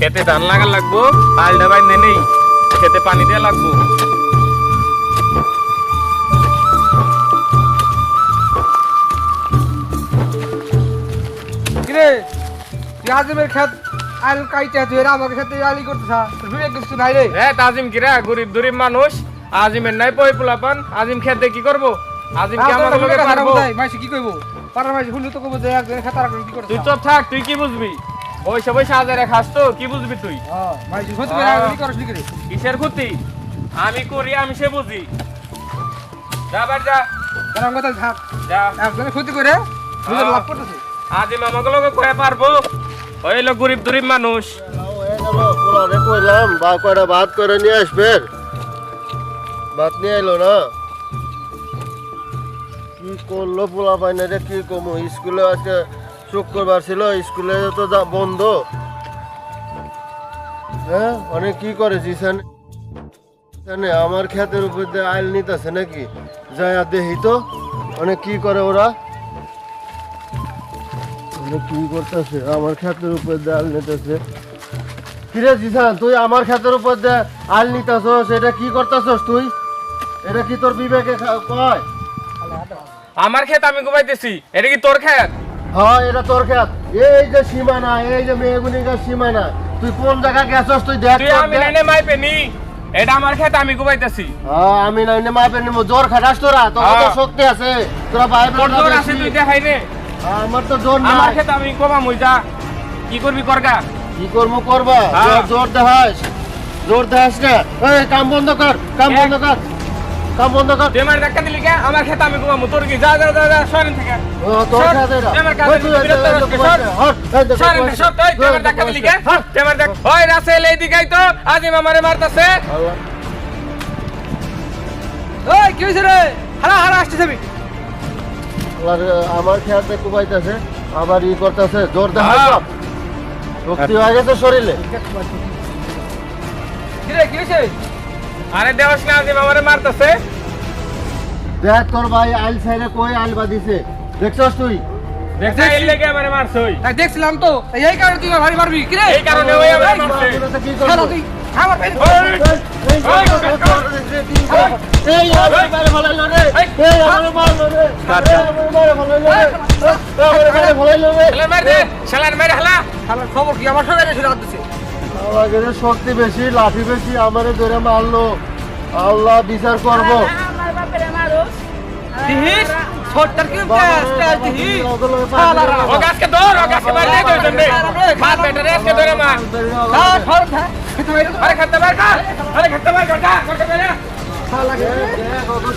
খেতে ধান লাগা লাগবো, আলটা বাইন্দে নেই, খেতে পানি দেওয়া লাগবো। কিরে তুই আজিমের খেত আল কাইতে তুই এরা আমাকে সাথে আলি করতেছ রুয়ে কিছু নাই রে। হ্যাঁ তাজিম কিরা গরিব দরিব মানুষ, আজিমের নাই পয় পোলাপান, আজিম খেতে কি করবো? আজিম কি আমাদের লগে পারবো? মাইসি কি কইবো পাড়ার মাইসি হুলু তো কইবো যে একজন খেত আর কি করছ। তুই চুপ থাক, তুই কি বুঝবি? বইসা বইসা আজারে খাস তো, কি বুঝবি তুই? হ্যাঁ মাইসি ক্ষতি করে আর কি করছ কি করে? কিসের ক্ষতি? আমি করি, আমি সে বুঝি। যা বার যা, কারণ কথা থাক যা। একজন ক্ষতি করে নিজের লাভ করতেছে। আজিম আমাকে লগে কয়ে পারবো? হইলো গরিব দরিব মানুষ। পোলারে কইলাম বা কয়টা ভাত করে নিয়ে আসবেন, ভাত নিয়ে এলো না। কি করলো পোলা পাইনা রে, কি কমু? স্কুলে আজকে শুক্রবার ছিল, স্কুলে তো বন্ধ। হ্যাঁ অনেক কি করেছিস আমার ক্ষেতের উপর দিয়ে আইল নিতেছে নাকি? যাই দেখি তো অনেক কি করে ওরা, কি করতেছে আমার ক্ষেতের উপর দিয়ে আইল নিতেছে। কিরে জিসান, তুই আমার ক্ষেতের উপর দিয়ে আইল নিতেছস, এটা কি করতেছস তুই? এটা কি তোর বিবেকে কয়? আমার ক্ষেত আমি ঘুমাইতেছি, এটা কি তোর ক্ষেত? হ্যাঁ এটা তোর ক্ষেত। এই যে সীমানা, এই যে মেহগুনিকার সীমানা, তুই কোন জায়গা গেছস তুই দেখ। তুই আমি নাইনে মাইপেনি, এটা আমার ক্ষেত আমি ঘুমাইতেছি। হ্যাঁ আমি নাইনে মাপে নিব, জোর খাটাস তোরা, তোর তো শক্তি আছে, তোরা ভাই তোর জোর আছে তুই দেখাই নে। আমার তো জোর আমার নাই। ক্ষেত আমি কমাম, ওই যা কি করবি করগা। কি করবো করবা? হ্যাঁ। জোর দেখাস, জোর দেখাস না। এই কাম বন্ধ কর, কাম বন্ধ কর, কাম বন্ধ কর। তুই আমার ধাক্কা দিলি কে? আমার ক্ষেত আমি ঘুমামু, তোর কি? যা যা যা যা সরেন থেকে। ও তোর সর, সাথে তুই আমার কাছে বিরক্ত করছিস, সর। সরেন থেকে, সর, তুই আমার ধাক্কা দিলি কে? তুই আমার ধাক্কা, ওই রাসেল এইদিকেই তো আজিম আমারে মারতাছে। ওই কি হইছে রে? হারা হারা আসতে যাবি। আমার খেয়াতে কুবাইতেছে, আবার ই করতেছে, জোর দেখাস। হ্যাঁ। শক্তি হয়ে গেছে শরীরে। কিরে কি হইছে? আরে দেওয়াস না, আজিম আমারে মারতাছে। দেখ তোর ভাই আইল সাইরে কই আইল বাদিছে, দেখছস তুই? দেখছিস এই লেগে আমারে মারছই। তাই দেখছিলাম তো এই কারণে তুই ভারী মারবি কিরে? এই কারণে ওই আমারে মারছে। কি শালা করবো? তুই আমার পেট এই আমার মারে ফলাইলো রে, এই আমার মারলো রে, আমার মারে ফলাইলো রে, আমার মারে ফলাইলো রে। শালার মার দে, শালার মার হালা। শালার খবর কি আমার সঙ্গে এসে রাত দিছে। আমাকে শক্তি বেশি, লাঠি বেশি, আমারে ধরে মারলো। আল্লাহ বিচার করবো। দিহিস ছোটটার কি তেজ দিহিস শালারা ও গাছকে ধর, ও গাছকে মার দে তুই জন্যে। মার বেটা রে, আজকে ধরে মার। হ্যাঁ ধর ধর তুই এটা আরে খেতে মার কা, আরে খেতে মার গড়া, গড়া মেরে।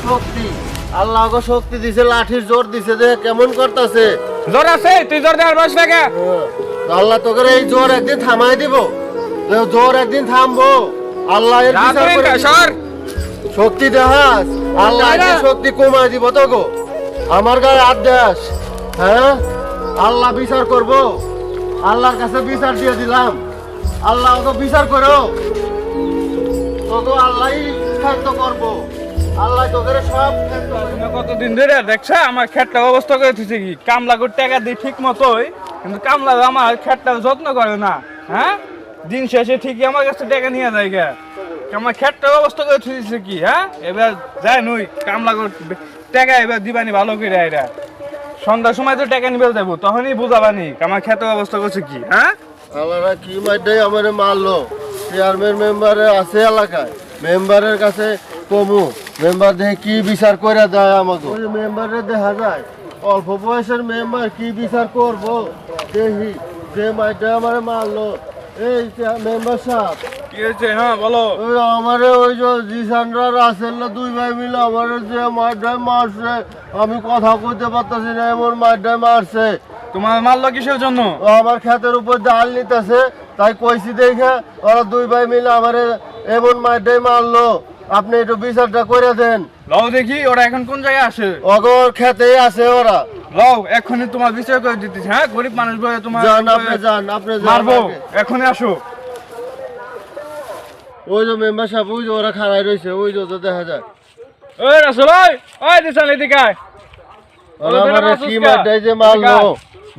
শক্তি আল্লাহ গো শক্তি দিছে, লাঠির জোর দিছে, যে কেমন করতেছে। জোর আছে, তুই জোর দেওয়ার বয়স না কে? আল্লাহ তোকে এই জোর একদিন থামাই দিব, জোর একদিন থামবো। আল্লাহ এর বিচার করে দিবে। সর। শক্তি দেখাস, আল্লাহ এর শক্তি কমাই দিব তো গো। আমার গায়ে হাত দেস, হ্যাঁ আল্লাহ বিচার করব। আল্লাহর কাছে বিচার দিয়ে দিলাম, আল্লাহ তো বিচার করো, তো আল্লাহই খাদ্য করবো, আল্লাহ তোদের সব খাদ্য করবে। কতদিন ধরে দেখছা আমার খেটটা অবস্থা করে দিচ্ছে কি? কামলা করে টাকা দিই ঠিক মতোই, কিন্তু কামলা আমার খেটটা যত্ন করে না। হ্যাঁ দিন শেষে ঠিকই আমার কাছে টাকা নিয়ে যায় গে। আমার খেটটা অবস্থা করে দিচ্ছে কি? হ্যাঁ এবার যাই নই কামলা করে টাকা এবার দিবানি ভালো করে এরা সন্ধ্যার সময় তো টাকা নিবে যাবো, তখনই বুঝাবানি আমার খেতের অবস্থা করছে কি। হ্যাঁ আল্লাহরা কি মাইটাই আমারে মারলো। চেয়ারম্যান মেম্বার আছে এলাকায়, মেম্বারের কাছে কমু, মেম্বার দেখে কি বিচার করে দেয় আমাকে। ওই মেম্বারে দেখা যায় অল্প বয়সের মেম্বার কি বিচার করবো দেখি, যে মাইটা আমারে মারলো। এই মেম্বার সাহেব কি হয়েছে? হ্যাঁ বলো। ওই আমারে ওই যে জিসানরা রাসেল না দুই ভাই মিলে আমারে যে মাইটাই মারছে, আমি কথা কইতে পারতাছি না, এমন মাইটাই মারছে। তোমার মারলো কিসের জন্য? ও আমার ক্ষেতের উপর ডাল নিতেছে, তাই কইছি দেখে ওরা দুই ভাই মিলে আমারে এমন মাইটাই মারলো। আপনি একটু বিচারটা করে দেন। লও দেখি ওরা এখন কোন জায়গায় আসে। অগর খেতেই আছে ওরা। লও এখনই তোমার বিচার করে দিতেছি। হ্যাঁ গরিব মানুষ বলে তোমার যান আপনি যান, আপনি যান মারবো, আগে। এখনই আসো। ওই যে মেম্বার সাহেব, ওই যে ওরা খাড়াই রয়েছে, ওই যে ওদের দেখা যায়। ওই রাসেল ওই দিশাল এদিকে আয়। ওরা আমারে কি মাইটাই যে মারলো,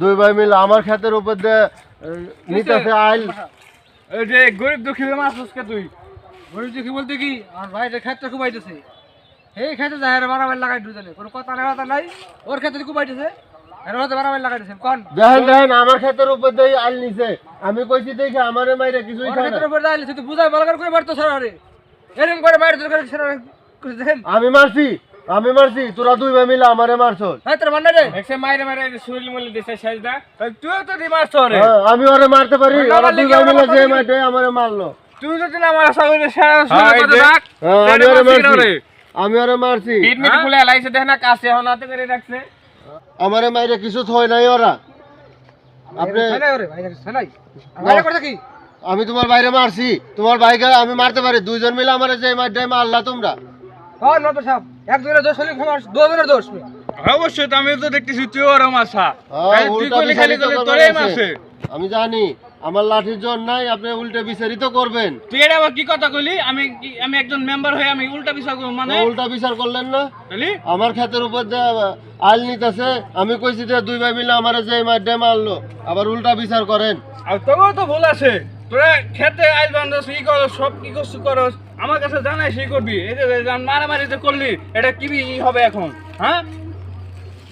দুই ভাই মিলে আমার ক্ষেতের উপর দিয়ে নিতেছে আইল। ওই যে গরিব দুঃখীদের মারছস কে তুই? গরিব দেখি বলতে কি আর ভাইটা ক্ষেতটা কুবাইতেছে এই ক্ষেতে যায় বাড়াবার লাগাই দুজনে কোনো কথা নাই ওর ক্ষেতে কুবাইতেছে এর হতে বাড়াবার লাগাইতেছে কোন দেখেন আমার ক্ষেতের উপর দিয়ে আইল নিছে আমি কইছি দেখি আমারে মাইরে কিছুই ওর খায় না ক্ষেতের উপর দাইলে তুই বুঝাই ভালো করে মারতো সারারে এরকম করে মার দরকার সারা দেখেন আমি মারছি তোরা দুই ভাই মিলে আমারে মারছস হ্যাঁ তোর মান্না রে একসে মাইরে মাইরে শরীর মলে দিছে সাজদা তুইও তো দি মারছ রে। হ্যাঁ, আমি ওরে মারতে পারি ওরা দুই ভাই মিলে যে মারতে আমারে মারলো তুই যদি না মারা সাগরে সারা হ্যাঁ, এই যে। হ্যাঁ, আমি ওরে মারছি পিট মিট খুলে লাইছে দেখ না কাছে এখন হাতে করে রাখছে আমারে মাইরে কিছু থই নাই ওরা আপনি ছানাই ওরে ভাই ছানাই ভাই কথা কি আমি তোমার বাইরে মারছি তোমার ভাইকে আমি মারতে পারি দুইজন মিলে আমারে যে মারটাই মারলা তোমরা কোন নতো সাহেব একজনের দোষ হলে ক্ষমা দুজনের দোষ অবশ্যই তো আমি তো দেখতেছি তুই ওর মাসা হ্যাঁ, তুই উল্টা কইলি খালি বিচারিত কইলি করবেন তোরে আছে। মারছে। আমি জানি আমার লাঠির জোর নাই আপনি উল্টে বিচারিত করবেন তুই এটা আবার কি কথা কইলি? আমি একজন মেম্বার হয়ে আমি উল্টা বিচার করব মানে? উল্টা বিচার করলেন না কইলি আমার ক্ষেতের উপর দিয়ে আইল নিতেছে আমি কইছি যে দুই ভাই মিলে আমারে যে মারটাই মারলো আবার উল্টা বিচার করেন আর তোরও তো ভুল আছে। তোরা খেতে আইল বান্ধস ই করস সব কি করছিস করস আমার কাছে জানাই সেই করবি। এই যে মারামারি যে করলি এটা কি হবে এখন? হ্যাঁ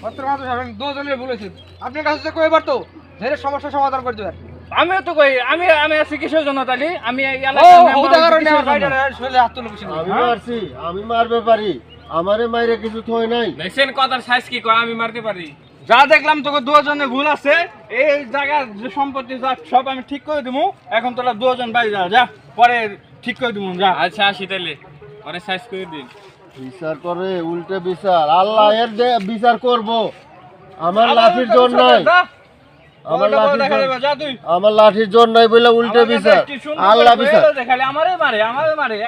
মাত্র মাত্র সাহেব দুজনের বলেছেন আপনার কাছে কই পারতো ধরে সমস্যা সমাধান করে দেবেন আমিও তো কই আমি আছি কিসের জন্য তালি? আমি এই ও এলাকার member ওটা কারণে কিসের আমার জন্য? ভাইটার শরীরে হাত তুলে বসে আমি মারছি আমি মারবে পারি আমারে মাইরে কিছু থই নাই দেখছেন কথার সাইজ কি কয় আমি মারতে পারি যা দেখলাম তোকে দুজনের ভুল আছে। এই জায়গার যে সম্পত্তি যা সব আমি ঠিক করে দেবো। এখন তোরা দুজন বাড়ি যা যা পরে ঠিক করে দেবো যা। আচ্ছা আসি তাহলে পরে সাইজ করে দিন বিচার করে উল্টে বিচার আল্লাহ এর বিচার করব আমার লাঠির জোর নাই আমার লাঠির দেখা জোর যাবে যা তুই আমার লাঠির জোর নাই বলে উল্টে বিচার আল্লাহ বিচার দেখালে আমারে মারে